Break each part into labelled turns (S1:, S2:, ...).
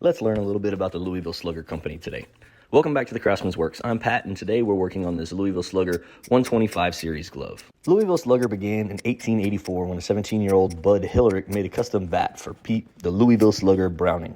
S1: Let's learn a little bit about the Louisville Slugger company today. Welcome back to the Craftsman's Works. I'm Pat, and today we're working on this Louisville Slugger 125 series glove. Louisville Slugger began in 1884 when a 17-year-old Bud Hillerick made a custom bat for Pete, the Louisville Slugger Browning.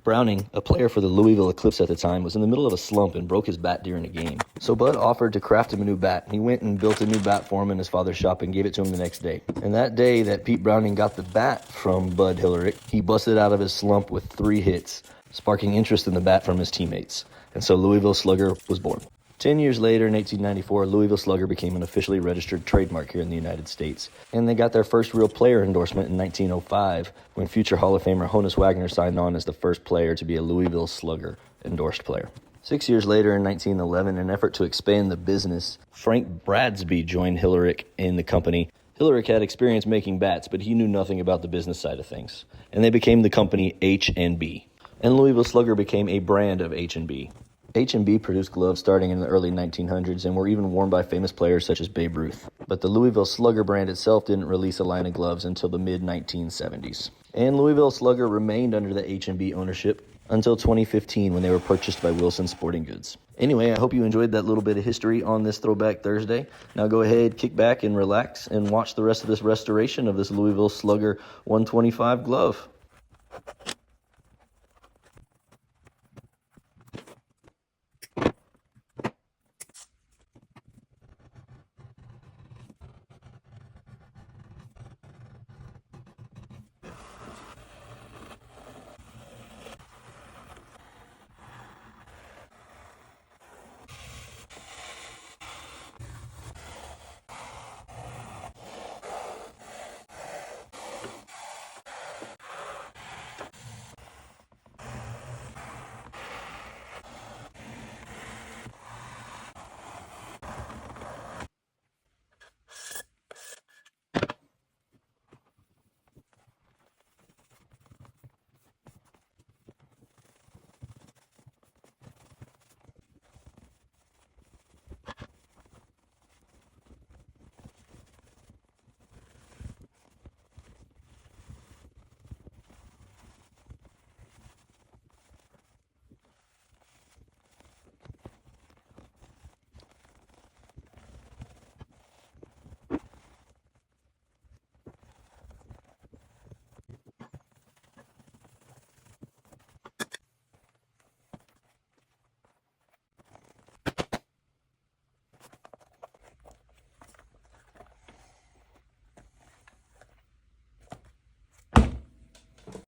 S1: Browning, a player for the Louisville Eclipse at the time, was in the middle of a slump and broke his bat during a game. So Bud offered to craft him a new bat. He went and built a new bat for him in his father's shop and gave it to him the next day. And that day that Pete Browning got the bat from Bud Hillerick, he busted out of his slump with 3 hits, sparking interest in the bat from his teammates. And so Louisville Slugger was born. 10 years later, in 1894, Louisville Slugger became an officially registered trademark here in the United States. And they got their first real player endorsement in 1905 when future Hall of Famer Honus Wagner signed on as the first player to be a Louisville Slugger endorsed player. 6 years later, in 1911, in an effort to expand the business, Frank Bradsby joined Hillerick in the company. Hillerick had experience making bats, but he knew nothing about the business side of things. And they became the company H&B. And Louisville Slugger became a brand of H&B. H&B produced gloves starting in the early 1900s and were even worn by famous players such as Babe Ruth. But the Louisville Slugger brand itself didn't release a line of gloves until the mid-1970s. And Louisville Slugger remained under the H&B ownership until 2015 when they were purchased by Wilson Sporting Goods. Anyway, I hope you enjoyed that little bit of history on this Throwback Thursday. Now go ahead, kick back and relax and watch the rest of this restoration of this Louisville Slugger 125 glove.